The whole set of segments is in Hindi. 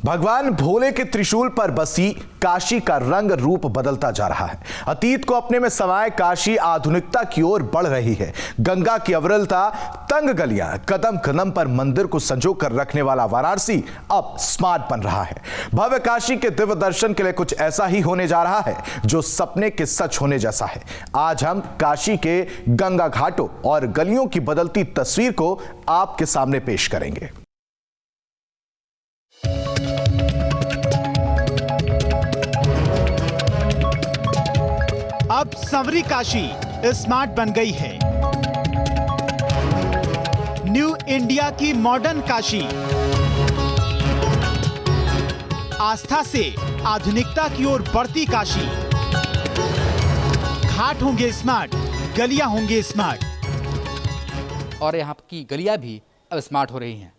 भगवान भोले के त्रिशूल पर बसी काशी का रंग रूप बदलता जा रहा है। अतीत को अपने में समाये काशी आधुनिकता की ओर बढ़ रही है। गंगा की अविरलता, तंग गलियां, कदम कदम पर मंदिर को संजो कर रखने वाला वाराणसी अब स्मार्ट बन रहा है। भव्य काशी के दिव्य दर्शन के लिए कुछ ऐसा ही होने जा रहा है जो सपने के सच होने जैसा है। आज हम काशी के गंगा घाटों और गलियों की बदलती तस्वीर को आपके सामने पेश करेंगे। अब संवरी काशी स्मार्ट बन गई है। न्यू इंडिया की मॉडर्न काशी आस्था से आधुनिकता की ओर बढ़ती काशी। घाट होंगे स्मार्ट, गलियां होंगे स्मार्ट, और यहाँ की गलियां भी अब स्मार्ट हो रही हैं।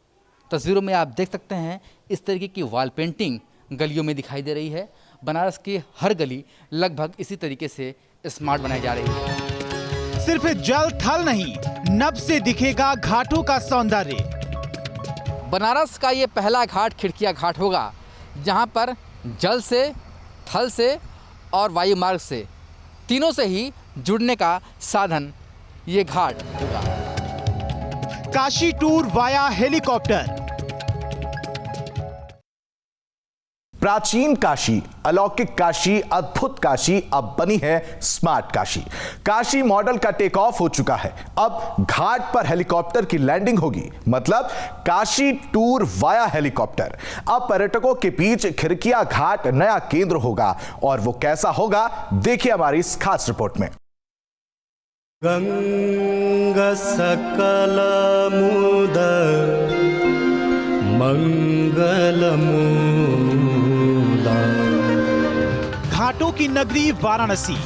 तस्वीरों में आप देख सकते हैं इस तरीके की वॉल पेंटिंग गलियों में दिखाई दे रही है। बनारस की हर गली लगभग इसी तरीके से स्मार्ट बनाई जा रही है। सिर्फ जल थल नहीं, नभ से दिखेगा घाटों का सौंदर्य। बनारस का ये पहला घाट खिड़किया घाट होगा, जहाँ पर जल से, थल से और वायु मार्ग से, तीनों से ही जुड़ने का साधन ये घाट होगा। Kashi tour via helicopter. प्राचीन काशी, अलौकिक काशी, अद्भुत काशी अब बनी है स्मार्ट काशी। काशी मॉडल का टेक ऑफ हो चुका है। अब घाट पर हेलीकॉप्टर की लैंडिंग होगी, मतलब काशी टूर वाया हेलीकॉप्टर। अब पर्यटकों के बीच खिड़किया घाट नया केंद्र होगा, और वो कैसा होगा देखिए हमारी इस खास रिपोर्ट में। गंगा सकल घाटों की नगरी वाराणसी।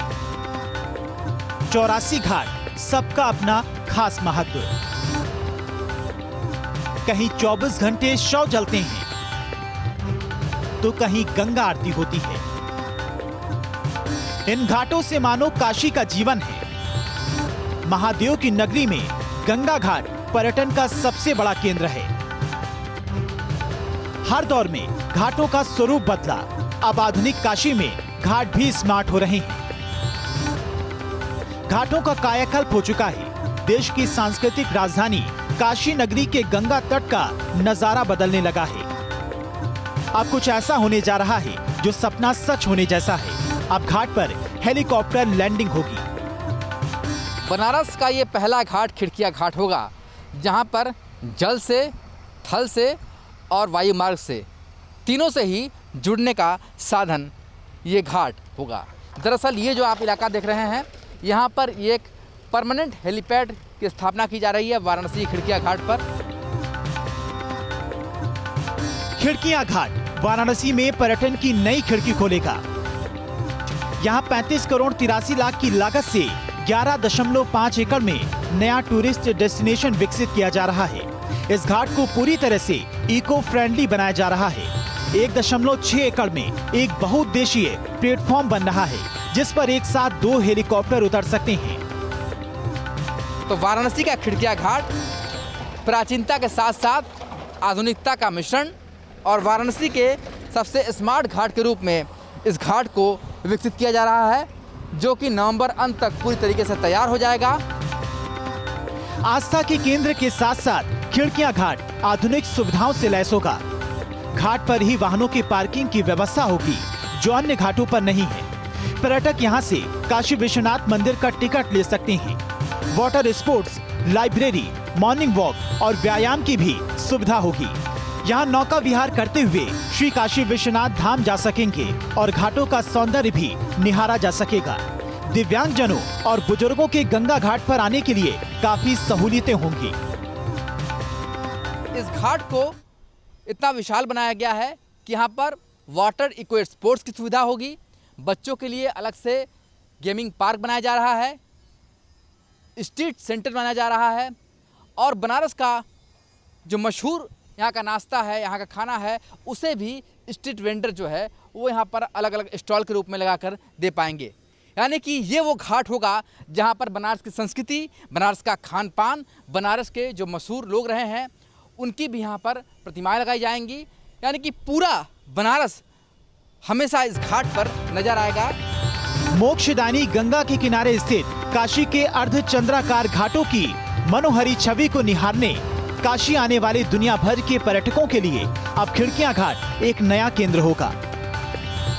84 घाट, सबका अपना खास महत्व। कहीं 24 घंटे शव जलते हैं, तो कहीं गंगा आरती होती है। इन घाटों से मानो काशी का जीवन है। महादेव की नगरी में गंगा घाट पर्यटन का सबसे बड़ा केंद्र है। हर दौर में घाटों का स्वरूप बदला। अब आधुनिक काशी में घाट भी स्मार्ट हो रहे हैं। घाटों का कायाकल्प हो चुका है। देश की सांस्कृतिक राजधानी काशी नगरी के गंगा तट का नजारा बदलने लगा है। अब कुछ ऐसा होने जा रहा है जो सपना सच होने जैसा है। अब घाट पर हेलीकॉप्टर लैंडिंग होगी। बनारस का ये पहला घाट खिड़किया घाट होगा, जहाँ पर जल से, थल से और वायु मार्ग से, तीनों से ही जुड़ने का साधन ये घाट होगा। दरअसल ये जो आप इलाका देख रहे हैं, यहाँ पर एक परमानेंट हेलीपैड की स्थापना की जा रही है वाराणसी खिड़किया घाट पर। खिड़किया घाट वाराणसी में पर्यटन की नई खिड़की खोलेगा। यहाँ 35 करोड़ 83 लाख की लागत से 11.5 एकड़ में नया टूरिस्ट डेस्टिनेशन विकसित किया जा रहा है। इस घाट को पूरी तरह से इको फ्रेंडली बनाया जा रहा है। 1.6 एकड़ में एक बहुउद्देशीय प्लेटफॉर्म बन रहा है, जिस पर एक साथ 2 हेलीकॉप्टर उतर सकते हैं। तो वाराणसी का खिड़किया घाट प्राचीनता के साथ साथ आधुनिकता का मिश्रण, और वाराणसी के सबसे स्मार्ट घाट के रूप में इस घाट को विकसित किया जा रहा है, जो कि नवंबर अंत तक पूरी तरीके से तैयार हो जाएगा। आस्था के केंद्र के साथ साथ खिड़किया घाट आधुनिक सुविधाओं से लैस होगा। घाट पर ही वाहनों की पार्किंग की व्यवस्था होगी, जो अन्य घाटों पर नहीं है। पर्यटक यहां से काशी विश्वनाथ मंदिर का टिकट ले सकते हैं। Water sports, library, morning walk और व्यायाम की भी सुविधा होगी। यहाँ नौका विहार करते हुए श्री काशी विश्वनाथ धाम जा सकेंगे और घाटों का सौंदर्य भी निहारा जा सकेगा। दिव्यांगजनों और बुजुर्गों के गंगा घाट पर आने के लिए काफी सहूलियतें होंगी। इस घाट को इतना विशाल बनाया गया है कि यहाँ पर वाटर इक्वेट स्पोर्ट्स की सुविधा होगी। बच्चों के लिए अलग से गेमिंग पार्क बनाया जा रहा है, स्ट्रीट सेंटर बनाया जा रहा है, और बनारस का जो मशहूर यहाँ का नाश्ता है, यहाँ का खाना है, उसे भी स्ट्रीट वेंडर जो है वो यहाँ पर अलग अलग स्टॉल के रूप में लगाकर दे पाएंगे। यानी कि ये वो घाट होगा जहाँ पर बनारस की संस्कृति, बनारस का खान पान, बनारस के जो मशहूर लोग रहे हैं उनकी भी यहाँ पर प्रतिमाएं लगाई जाएंगी। यानी कि पूरा बनारस हमेशा इस घाट पर नजर आएगा। मोक्षदानी गंगा के किनारे स्थित काशी के अर्धचंद्राकार घाटों की मनोहरी छवि को निहारने काशी आने वाले दुनिया भर के पर्यटकों के लिए अब खिड़कियां घाट एक नया केंद्र होगा।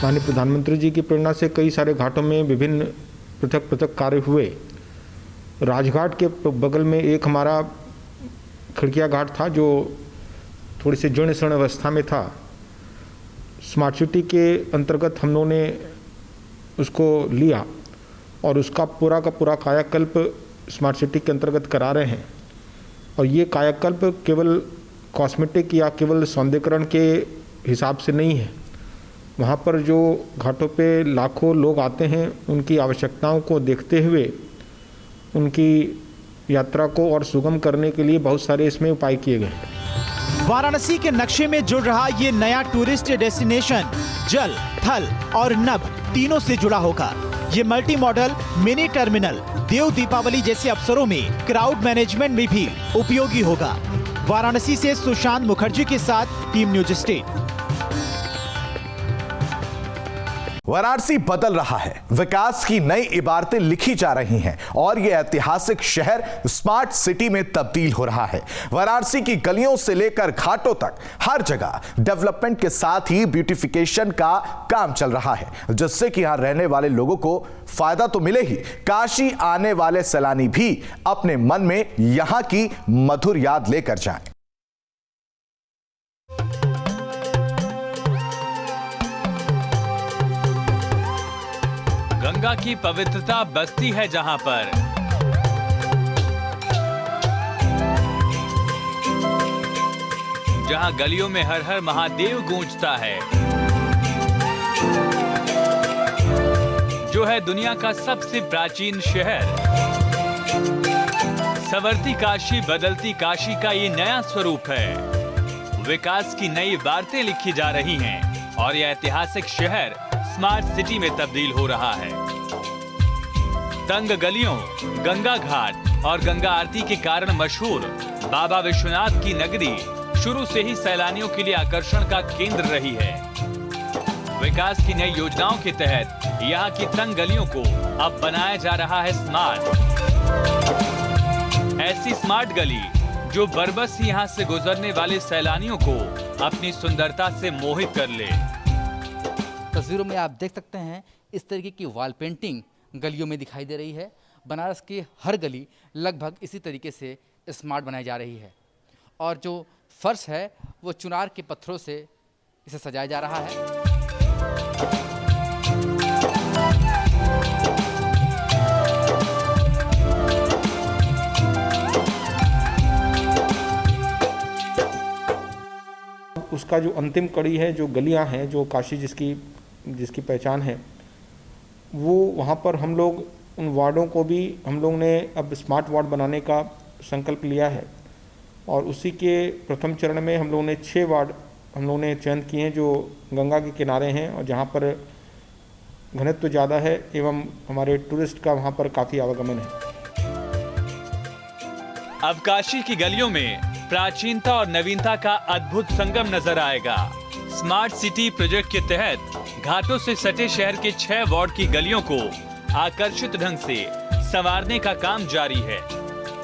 माननीय प्रधानमंत्री जी की प्रेरणा से कई सारे घाटों में विभिन्न पृथक पृथक कार्य हुए। राजघाट के बगल में एक हमारा खिड़किया घाट था जो थोड़ी सी जीर्ण शीर्ण अवस्था में था। स्मार्ट सिटी के अंतर्गत हम लोगों ने उसको लिया और उसका पूरा का पूरा कायाकल्प स्मार्ट सिटी के अंतर्गत करा रहे हैं। और ये कायाकल्प केवल कॉस्मेटिक या केवल सौंदर्यीकरण के हिसाब से नहीं है। वहाँ पर जो घाटों पे लाखों लोग आते हैं, उनकी आवश्यकताओं को देखते हुए उनकी यात्रा को और सुगम करने के लिए बहुत सारे इसमें उपाय किए गए हैं। वाराणसी के नक्शे में जुड़ रहा ये नया टूरिस्ट डेस्टिनेशन जल, थल और नभ तीनों से जुड़ा होगा। ये मल्टी मॉडल मिनी टर्मिनल देव दीपावली जैसे अवसरों में क्राउड मैनेजमेंट में भी उपयोगी होगा। वाराणसी से सुशांत मुखर्जी के साथ टीम न्यूज स्टेट। वाराणसी बदल रहा है, विकास की नई इबारतें लिखी जा रही हैं और यह ऐतिहासिक शहर स्मार्ट सिटी में तब्दील हो रहा है। वाराणसी की गलियों से लेकर घाटों तक हर जगह डेवलपमेंट के साथ ही ब्यूटिफिकेशन का काम चल रहा है, जिससे कि यहां रहने वाले लोगों को फायदा तो मिले ही, काशी आने वाले सैलानी भी अपने मन में यहां की मधुर याद लेकर जाएं। गंगा की पवित्रता बसती है जहां पर, जहां गलियों में हर हर महादेव गूंजता है, जो है दुनिया का सबसे प्राचीन शहर। संवरती काशी बदलती काशी का ये नया स्वरूप है। विकास की नई वार्तें लिखी जा रही हैं और यह ऐतिहासिक शहर स्मार्ट सिटी में तब्दील हो रहा है। तंग गलियों, गंगा घाट और गंगा आरती के कारण मशहूर बाबा विश्वनाथ की नगरी शुरू से ही सैलानियों के लिए आकर्षण का केंद्र रही है। विकास की नई योजनाओं के तहत यहाँ की तंग गलियों को अब बनाया जा रहा है स्मार्ट। ऐसी स्मार्ट गली जो बरबस ही यहाँ से गुजरने वाले सैलानियों को अपनी सुंदरता से मोहित कर ले। तस्वीरों में आप देख सकते हैं इस तरीके की वॉल पेंटिंग गलियों में दिखाई दे रही है। बनारस की हर गली लगभग इसी तरीके से स्मार्ट बनाई जा रही है और जो फर्श है वो चुनार के पत्थरों से इसे सजाया जा रहा है। उसका जो अंतिम कड़ी है, जो गलियां हैं, जो काशी जिसकी पहचान है, वो वहाँ पर हम लोग उन वार्डों को भी हम लोग ने अब स्मार्ट वार्ड बनाने का संकल्प लिया है और उसी के प्रथम चरण में हम लोगों ने 6 वार्ड हम लोगों ने चयन किए हैं जो गंगा के किनारे हैं और जहाँ पर घनत्व ज़्यादा है एवं हमारे टूरिस्ट का वहाँ पर काफ़ी आवागमन है। अब काशी की गलियों में प्राचीनता और नवीनता का अद्भुत संगम नजर आएगा। स्मार्ट सिटी प्रोजेक्ट के तहत घाटों से सटे शहर के 6 वार्ड की गलियों को आकर्षित ढंग से संवारने का काम जारी है।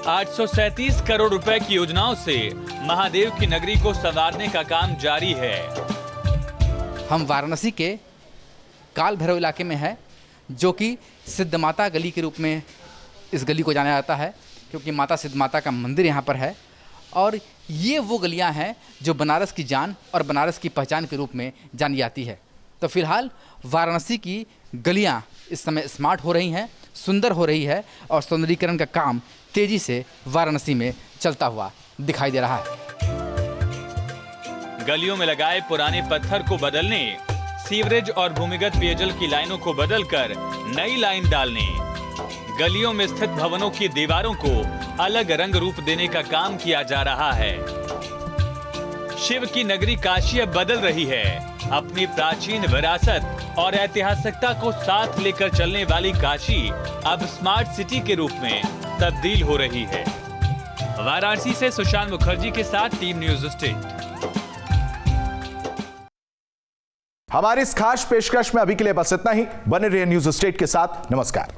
837 करोड़ रुपए की योजनाओं से महादेव की नगरी को संवारने का काम जारी है। हम वाराणसी के काल भैरव इलाके में है, जो कि सिद्ध माता गली के रूप में इस गली को जाना जाता है, क्योंकि माता सिद्ध माता का मंदिर यहाँ पर है। और ये वो गलियाँ हैं जो बनारस की जान और बनारस की पहचान के रूप में जानी जाती है। तो फिलहाल वाराणसी की गलियाँ इस समय स्मार्ट हो रही हैं, सुंदर हो रही है और सौंदर्यीकरण का काम तेजी से वाराणसी में चलता हुआ दिखाई दे रहा है। गलियों में लगाए पुराने पत्थर को बदलने, सीवरेज और भूमिगत पेयजल की लाइनों को बदलकर नई लाइन डालने, गलियों में स्थित भवनों की दीवारों को अलग रंग रूप देने का काम किया जा रहा है। शिव की नगरी काशी अब बदल रही है। अपनी प्राचीन विरासत और ऐतिहासिकता को साथ लेकर चलने वाली काशी अब स्मार्ट सिटी के रूप में तब्दील हो रही है। वाराणसी से सुशांत मुखर्जी के साथ टीम न्यूज स्टेट। हमारी इस खास पेशकश में अभी के लिए बस इतना ही। बने रहिए न्यूज स्टेट के साथ। नमस्कार।